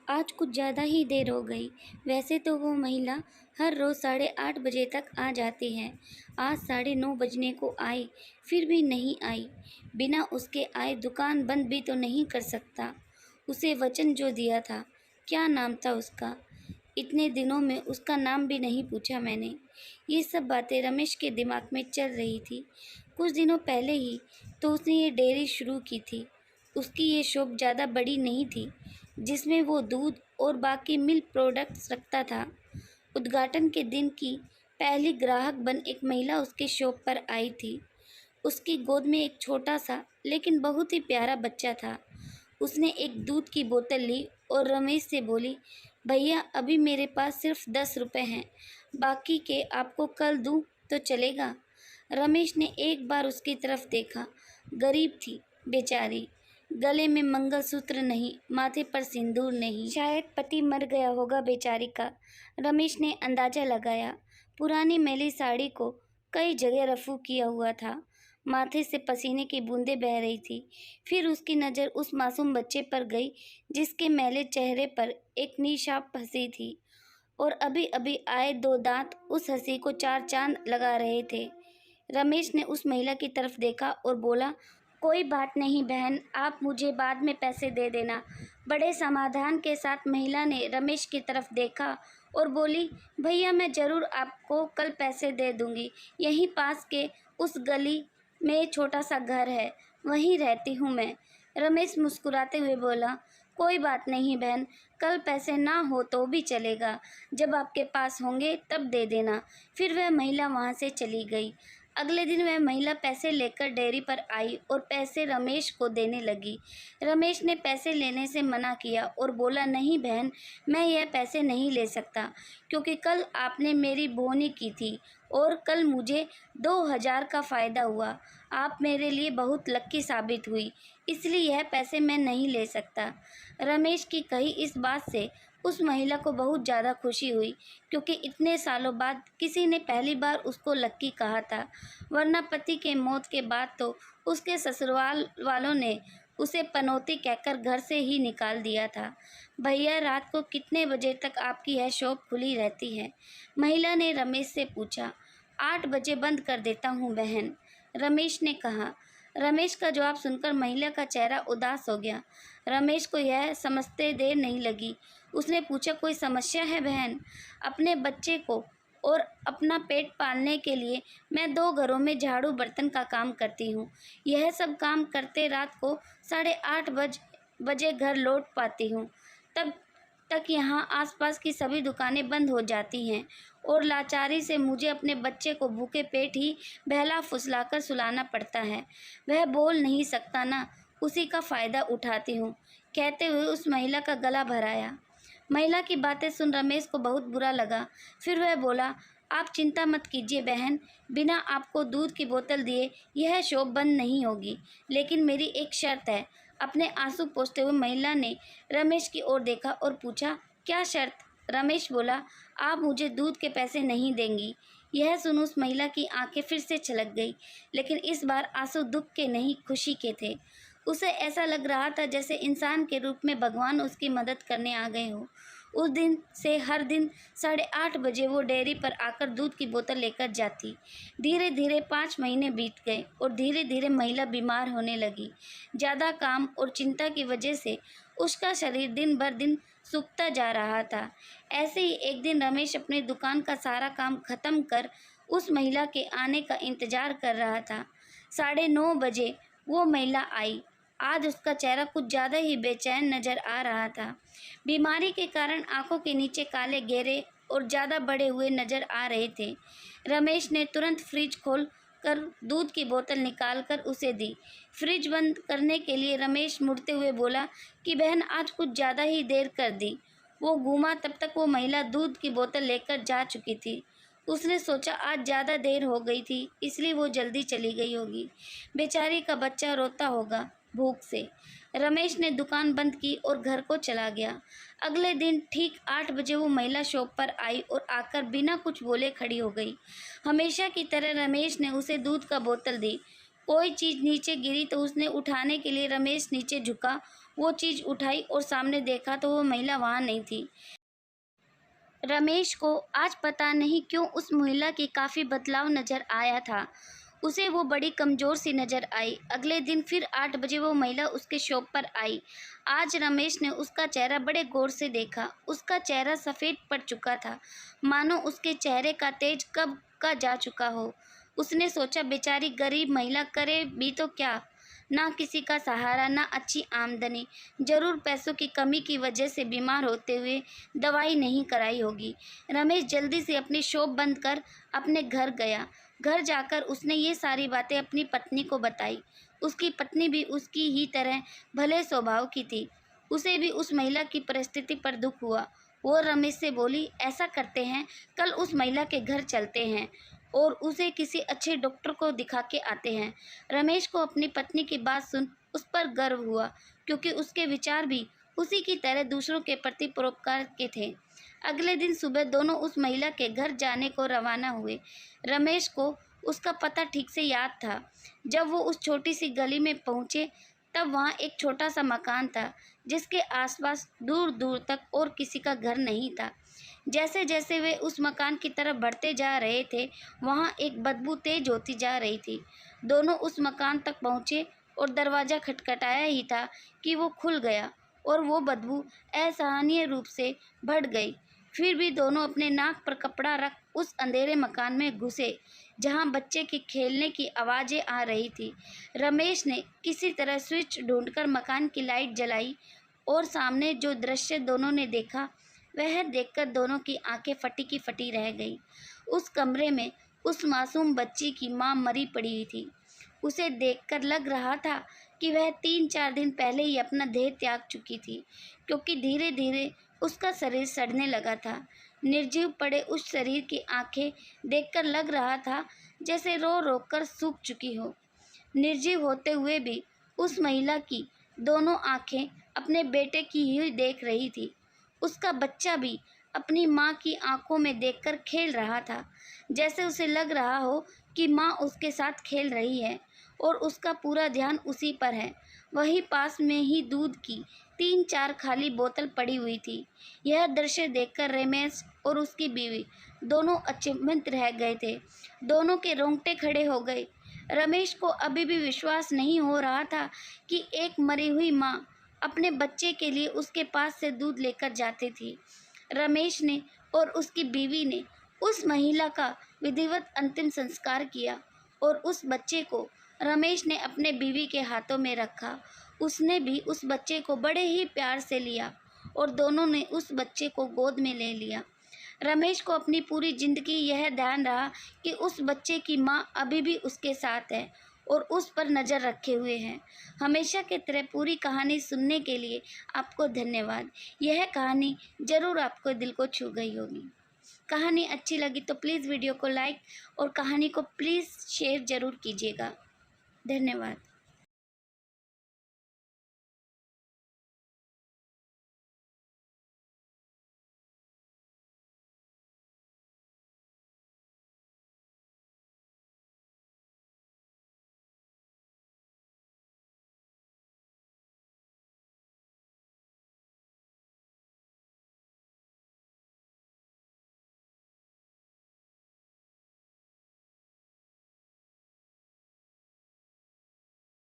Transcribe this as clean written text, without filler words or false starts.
आज कुछ ज़्यादा ही देर हो गई। वैसे तो वो महिला हर रोज़ 8:30 बजे तक आ जाती है। आज 9:30 बजने को आई, फिर भी नहीं आई। बिना उसके आए दुकान बंद भी तो नहीं कर सकता। उसे वचन जो दिया था, क्या नाम था उसका? इतने दिनों में उसका नाम भी नहीं पूछा मैंने। ये सब बातें रमेश के दिमाग में चल रही थी। कुछ दिनों पहले ही तो उसने ये डेयरी शुरू की थी। उसकी ये शॉप ज़्यादा बड़ी नहीं थी, जिसमें वो दूध और बाकी मिल्क प्रोडक्ट्स रखता था। उद्घाटन के दिन की पहली ग्राहक बन एक महिला उसके शॉप पर आई थी। उसकी गोद में एक छोटा सा लेकिन बहुत ही प्यारा बच्चा था। उसने एक दूध की बोतल ली और रमेश से बोली, भैया अभी मेरे पास सिर्फ 10 रुपए हैं, बाकी के आपको कल दूँ तो चलेगा? रमेश ने एक बार उसकी तरफ देखा। गरीब थी बेचारी, गले में मंगलसूत्र नहीं, माथे पर सिंदूर नहीं, शायद पति मर गया होगा बेचारी का। रमेश ने अंदाजा लगाया। पुरानी मैली साड़ी को कई जगह रफू किया हुआ था। माथे से पसीने की बूंदें बह रही थी। फिर उसकी नज़र उस मासूम बच्चे पर गई जिसके मैले चेहरे पर एक निशाप हंसी थी, और अभी अभी आए 2 दांत उस हंसी को 4 चांद लगा रहे थे। रमेश ने उस महिला की तरफ देखा और बोला, कोई बात नहीं बहन, आप मुझे बाद में पैसे दे देना। बड़े समाधान के साथ महिला ने रमेश की तरफ देखा और बोली, भैया मैं ज़रूर आपको कल पैसे दे दूँगी। यहीं पास के उस गली में छोटा सा घर है, वहीं रहती हूँ मैं। रमेश मुस्कुराते हुए बोला, कोई बात नहीं बहन, कल पैसे ना हो तो भी चलेगा, जब आपके पास होंगे तब दे देना। फिर वह महिला वहाँ से चली गई। अगले दिन वह महिला पैसे लेकर डेयरी पर आई और पैसे रमेश को देने लगी। रमेश ने पैसे लेने से मना किया और बोला, नहीं बहन, मैं यह पैसे नहीं ले सकता, क्योंकि कल आपने मेरी बोनी की थी और कल मुझे 2,000 का फ़ायदा हुआ। आप मेरे लिए बहुत लक्की साबित हुई, इसलिए यह पैसे मैं नहीं ले सकता। रमेश की कही इस बात से उस महिला को बहुत ज़्यादा खुशी हुई, क्योंकि इतने सालों बाद किसी ने पहली बार उसको लक्की कहा था, वरना पति के मौत के बाद तो उसके ससुराल वालों ने उसे पनौती कहकर घर से ही निकाल दिया था। भैया रात को कितने बजे तक आपकी यह शॉप खुली रहती है? महिला ने रमेश से पूछा। 8 बजे बंद कर देता हूँ बहन, रमेश ने कहा। रमेश का जवाब सुनकर महिला का चेहरा उदास हो गया। रमेश को यह समझते देर नहीं लगी। उसने पूछा, कोई समस्या है बहन? अपने बच्चे को और अपना पेट पालने के लिए मैं 2 घरों में झाड़ू बर्तन का काम करती हूँ। यह सब काम करते रात को 8:30 बजे घर लौट पाती हूँ। तब तक यहाँ आसपास की सभी दुकानें बंद हो जाती हैं और लाचारी से मुझे अपने बच्चे को भूखे पेट ही बहला फुसलाकर सुलाना पड़ता है। वह बोल नहीं सकता ना, उसी का फ़ायदा उठाती हूँ, कहते हुए उस महिला का गला भराया। महिला की बातें सुन रमेश को बहुत बुरा लगा। फिर वह बोला, आप चिंता मत कीजिए बहन, बिना आपको दूध की बोतल दिए यह शॉप बंद नहीं होगी, लेकिन मेरी एक शर्त है। अपने आंसू पोंछते हुए महिला ने रमेश की ओर देखा और पूछा, क्या शर्त? रमेश बोला, आप मुझे दूध के पैसे नहीं देंगी। यह सुन उस महिला की आंखें फिर से छलक गई, लेकिन इस बार आंसू दुख के नहीं, खुशी के थे। उसे ऐसा लग रहा था जैसे इंसान के रूप में भगवान उसकी मदद करने आ गए हो। उस दिन से हर दिन 8:30 बजे वो डेयरी पर आकर दूध की बोतल लेकर जाती। धीरे धीरे 5 महीने बीत गए और धीरे धीरे महिला बीमार होने लगी। ज़्यादा काम और चिंता की वजह से उसका शरीर दिन भर दिन सूखता जा रहा था। ऐसे ही एक दिन रमेश अपनी दुकान का सारा काम खत्म कर उस महिला के आने का इंतज़ार कर रहा था। 9:30 बजे वो महिला आई। आज उसका चेहरा कुछ ज़्यादा ही बेचैन नज़र आ रहा था। बीमारी के कारण आंखों के नीचे काले घेरे और ज़्यादा बड़े हुए नज़र आ रहे थे। रमेश ने तुरंत फ्रिज खोल कर दूध की बोतल निकाल कर उसे दी। फ्रिज बंद करने के लिए रमेश मुड़ते हुए बोला कि बहन आज कुछ ज़्यादा ही देर कर दी। वो घूमा, तब तक वो महिला दूध की बोतल लेकर जा चुकी थी। उसने सोचा आज ज़्यादा देर हो गई थी, इसलिए वो जल्दी चली गई होगी। बेचारी का बच्चा रोता होगा भूख से। रमेश ने दुकान बंद की और घर को चला गया। अगले दिन ठीक 8 बजे वो महिला शॉप पर आई और आकर बिना कुछ बोले खड़ी हो गई। हमेशा की तरह रमेश ने उसे दूध का बोतल दी। कोई चीज़ नीचे गिरी तो उसने उठाने के लिए रमेश नीचे झुका वो चीज़ उठाई और सामने देखा तो वो महिला वहाँ नहीं थी। रमेश को आज पता नहीं क्यों उस महिला की काफ़ी बदलाव नज़र आया था। उसे वो बड़ी कमज़ोर सी नज़र आई। अगले दिन फिर 8 बजे वो महिला उसके शॉप पर आई। आज रमेश ने उसका चेहरा बड़े गौर से देखा। उसका चेहरा सफ़ेद पड़ चुका था, मानो उसके चेहरे का तेज कब का जा चुका हो। उसने सोचा, बेचारी गरीब महिला करे भी तो क्या, ना किसी का सहारा, ना अच्छी आमदनी, ज़रूर पैसों की कमी की वजह से बीमार होते हुए दवाई नहीं कराई होगी। रमेश जल्दी से अपनी शॉप बंद कर अपने घर गया। घर जाकर उसने ये सारी बातें अपनी पत्नी को बताई। उसकी पत्नी भी उसकी ही तरह भले स्वभाव की थी। उसे भी उस महिला की परिस्थिति पर दुख हुआ। वो रमेश से बोली, ऐसा करते हैं, कल उस महिला के घर चलते हैं और उसे किसी अच्छे डॉक्टर को दिखा के आते हैं। रमेश को अपनी पत्नी की बात सुन उस पर गर्व हुआ, क्योंकि उसके विचार भी उसी की तरह दूसरों के प्रति परोपकार के थे। अगले दिन सुबह दोनों उस महिला के घर जाने को रवाना हुए। रमेश को उसका पता ठीक से याद था। जब वो उस छोटी सी गली में पहुंचे, तब वहाँ एक छोटा सा मकान था, जिसके आसपास दूर दूर तक और किसी का घर नहीं था। जैसे जैसे वे उस मकान की तरफ बढ़ते जा रहे थे, वहाँ एक बदबू तेज होती जा रही थी। दोनों उस मकान तक पहुँचे और दरवाज़ा खटखटाया ही था कि वो खुल गया और वो बदबू असहनीय रूप से बढ़ गई। फिर भी दोनों अपने नाक पर कपड़ा रख उस अंधेरे मकान में घुसे, जहाँ बच्चे के खेलने की आवाज़ें आ रही थी। रमेश ने किसी तरह स्विच ढूंढकर मकान की लाइट जलाई और सामने जो दृश्य दोनों ने देखा, वह देखकर दोनों की आंखें फटी की फटी रह गईं। उस कमरे में उस मासूम बच्ची की मां मरी पड़ी थी। उसे देखकर लग रहा था कि वह 3-4 दिन पहले ही अपना देह त्याग चुकी थी, क्योंकि धीरे धीरे उसका शरीर सड़ने लगा था। निर्जीव पड़े उस शरीर की आंखें देखकर लग रहा था जैसे रो रो कर सूख चुकी हो। निर्जीव होते हुए भी उस महिला की दोनों आंखें अपने बेटे की ही देख रही थी। उसका बच्चा भी अपनी माँ की आंखों में देखकर खेल रहा था, जैसे उसे लग रहा हो कि माँ उसके साथ खेल रही है और उसका पूरा ध्यान उसी पर है। वहीं पास में ही दूध की 3-4 खाली बोतल पड़ी हुई थी। यह दृश्य देखकर रमेश और उसकी बीवी दोनों अचंभित रह गए थे। दोनों के रोंगटे खड़े हो गए। रमेश को अभी भी विश्वास नहीं हो रहा था कि एक मरी हुई माँ अपने बच्चे के लिए उसके पास से दूध लेकर जाती थी। रमेश ने और उसकी बीवी ने उस महिला का विधिवत अंतिम संस्कार किया और उस बच्चे को रमेश ने अपने बीवी के हाथों में रखा। उसने भी उस बच्चे को बड़े ही प्यार से लिया और दोनों ने उस बच्चे को गोद में ले लिया। रमेश को अपनी पूरी जिंदगी यह ध्यान रहा कि उस बच्चे की माँ अभी भी उसके साथ है और उस पर नज़र रखे हुए हैं। हमेशा की तरह पूरी कहानी सुनने के लिए आपको धन्यवाद। यह कहानी ज़रूर आपको दिल को छू गई होगी। कहानी अच्छी लगी तो प्लीज़ वीडियो को लाइक और कहानी को प्लीज़ शेयर ज़रूर कीजिएगा। धन्यवाद।